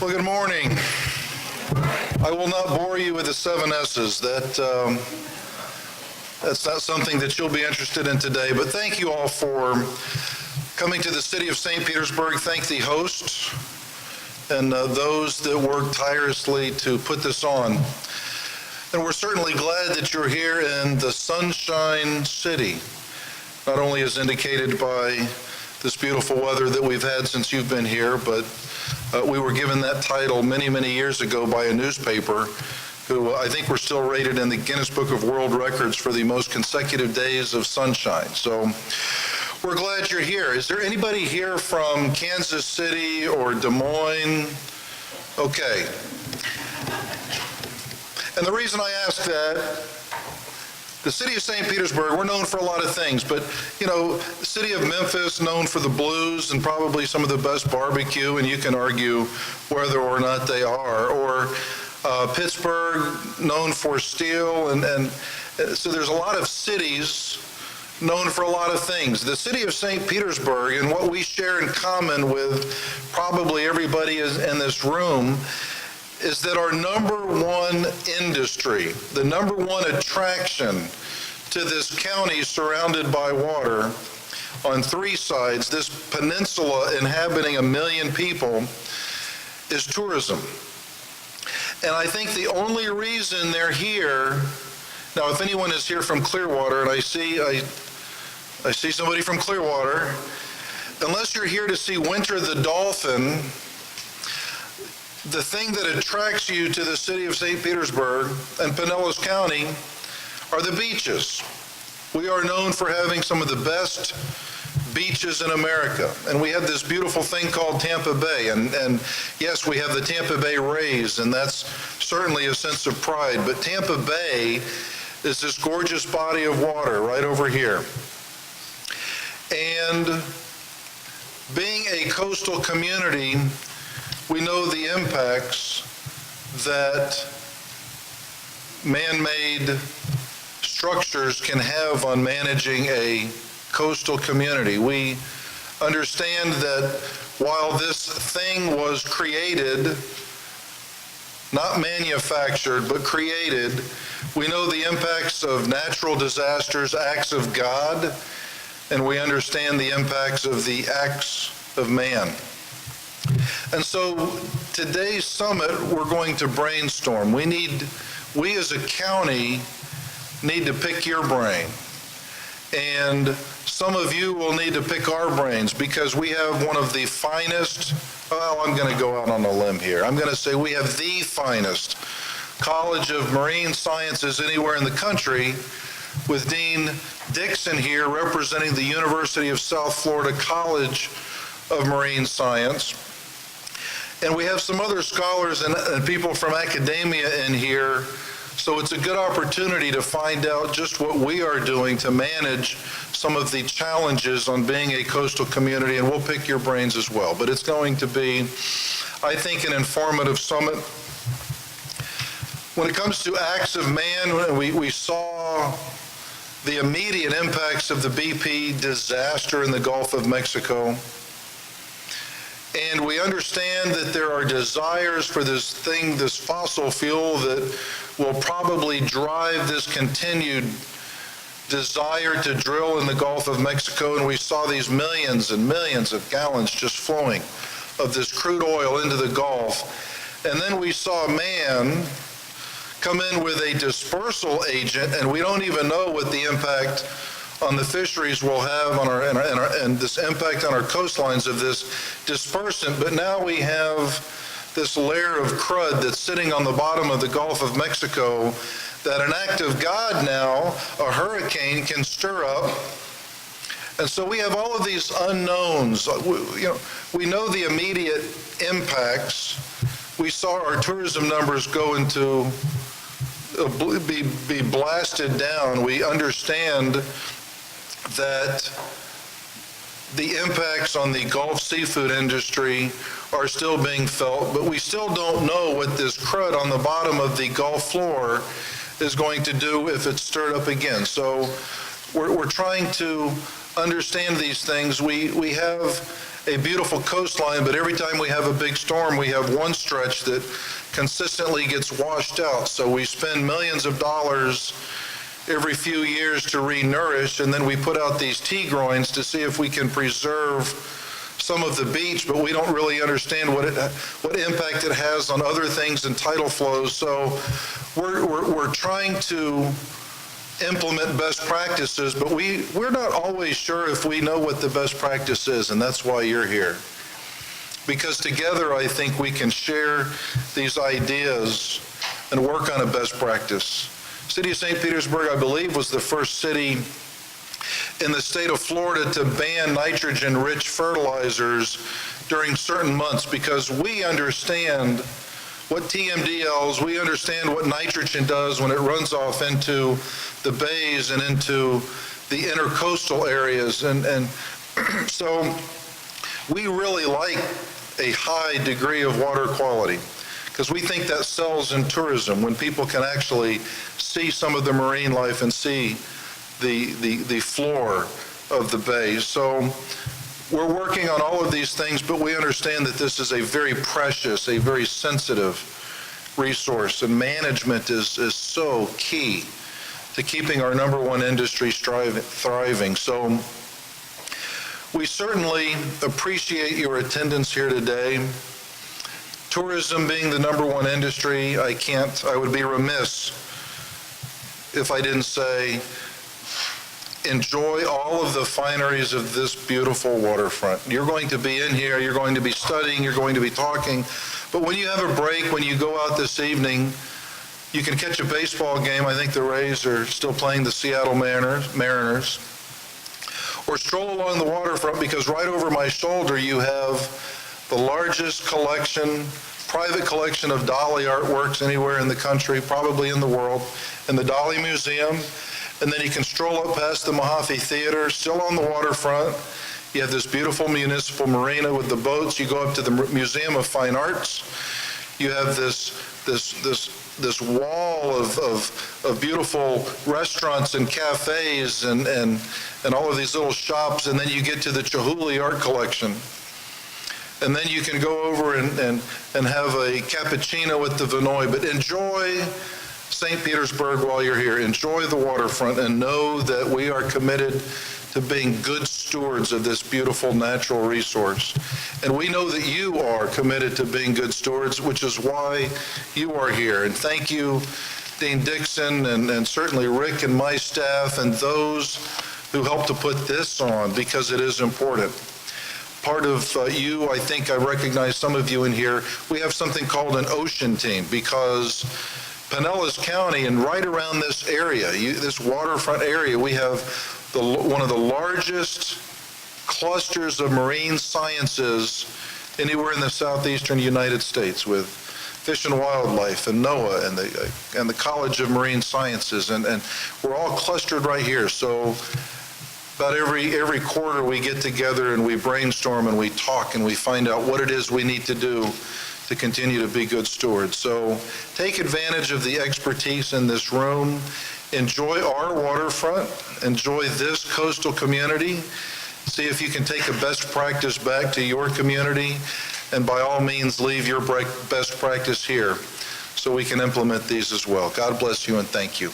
Well, good morning. I will not bore you with the 7 S's. That's not something that you'll be interested in today, but thank you all for coming to the city of St. Petersburg. Thank the hosts and those that worked tirelessly to put this on. And we're certainly glad that you're here in the Sunshine City, not only as indicated by this beautiful weather that we've had since you've been here, but we were given that title many, many years ago by a newspaper who I think we're still rated in the Guinness Book of World Records for the most consecutive days of sunshine. So we're glad you're here. Is there anybody here from Kansas City or Des Moines? Okay. And the reason I ask that, the city of St. Petersburg, we're known for a lot of things, but, you know, the city of Memphis, known for the blues and probably some of the best barbecue, and you can argue whether or not they are, or Pittsburgh, known for steel, and so there's a lot of cities known for a lot of things. The city of St. Petersburg, and what we share in common with probably everybody in this room, is that our number one industry, the number one attraction to this county surrounded by water on 3 sides, this peninsula inhabiting 1 million people, is tourism. And I think the only reason they're here, now if anyone is here from Clearwater, and I see somebody from Clearwater, unless you're here to see Winter the dolphin, the thing that attracts you to the city of St. Petersburg and Pinellas County are the beaches. We are known for having some of the best beaches in America. And we have this beautiful thing called Tampa Bay. And yes, we have the Tampa Bay Rays, and that's certainly a sense of pride. But Tampa Bay is this gorgeous body of water right over here. And being a coastal community, we know the impacts that man-made structures can have on managing a coastal community. We understand that while this thing was created, not manufactured, but created, we know the impacts of natural disasters, acts of God, and we understand the impacts of the acts of man. And so today's summit, we're going to brainstorm. We as a county need to pick your brain. And some of you will need to pick our brains because we have one of the finest, well, I'm going to go out on a limb here. I'm going to say we have the finest College of Marine Sciences anywhere in the country, with Dean Dixon here representing the University of South Florida College of Marine Science. And we have some other scholars and people from academia in here, so it's a good opportunity to find out just what we are doing to manage some of the challenges on being a coastal community, and we'll pick your brains as well. But it's going to be, I think, an informative summit. When it comes to acts of man, we saw the immediate impacts of the BP disaster in the Gulf of Mexico. And we understand that there are desires for this thing, this fossil fuel, that will probably drive this continued desire to drill in the Gulf of Mexico. And we saw these millions and millions of gallons just flowing of this crude oil into the Gulf. And then we saw man come in with a dispersal agent, and we don't even know what the impact on the fisheries will have on and this impact on our coastlines of this dispersant. But now we have this layer of crud that's sitting on the bottom of the Gulf of Mexico that an act of God now, a hurricane, can stir up. And so we have all of these unknowns. We know the immediate impacts. We saw our tourism numbers go into be blasted down. We understand that the impacts on the Gulf seafood industry are still being felt, but we still don't know what this crud on the bottom of the Gulf floor is going to do if it's stirred up again. So we're trying to understand these things. We have a beautiful coastline, but every time we have a big storm, we have one stretch that consistently gets washed out. So we spend millions of dollars every few years to re-nourish, and then we put out these T-groins to see if we can preserve some of the beach, but we don't really understand what impact it has on other things and tidal flows. So we're trying to implement best practices, but we're not always sure if we know what the best practice is, and that's why you're here. Because together, I think we can share these ideas and work on a best practice. City of St. Petersburg, I believe, was the first city in the state of Florida to ban nitrogen-rich fertilizers during certain months, because we understand what TMDLs, we understand what nitrogen does when it runs off into the bays and into the intercoastal areas. And so we really like a high degree of water quality, because we think that sells in tourism when people can actually see some of the marine life and see the floor of the bays. So we're working on all of these things, but we understand that this is a very precious, a very sensitive resource, and management is so key to keeping our #1 industry thriving. So we certainly appreciate your attendance here today. Tourism being the #1 industry, I would be remiss if I didn't say, enjoy all of the fineries of this beautiful waterfront. You're going to be in here, you're going to be studying, you're going to be talking, but when you have a break, when you go out this evening, you can catch a baseball game. I think the Rays are still playing the Seattle Mariners. Or stroll along the waterfront, because right over my shoulder you have the largest collection, private collection of Dali artworks anywhere in the country, probably in the world, in the Dali Museum. And then you can stroll up past the Mahaffey Theater, still on the waterfront. You have this beautiful municipal marina with the boats. You go up to the Museum of Fine Arts. You have this wall of beautiful restaurants and cafes and all of these little shops. And then you get to the Chihuly art collection. And then you can go over and have a cappuccino with the Vinoy. But enjoy St. Petersburg while you're here. Enjoy the waterfront and know that we are committed to being good stewards of this beautiful natural resource. And we know that you are committed to being good stewards, which is why you are here. And thank you, Dean Dixon, and certainly Rick and my staff and those who helped to put this on, because it is important. Part of you, I think I recognize some of you in here, we have something called an ocean team, because Pinellas County and right around this area, this waterfront area, we have one of the largest clusters of marine sciences anywhere in the southeastern United States, with Fish and Wildlife and NOAA and the College of Marine Sciences, and we're all clustered right here. So about every quarter we get together and we brainstorm and we talk and we find out what it is we need to do to continue to be good stewards. So take advantage of the expertise in this room. Enjoy our waterfront. Enjoy this coastal community. See if you can take a best practice back to your community, and by all means leave your best practice here so we can implement these as well. God bless you and thank you.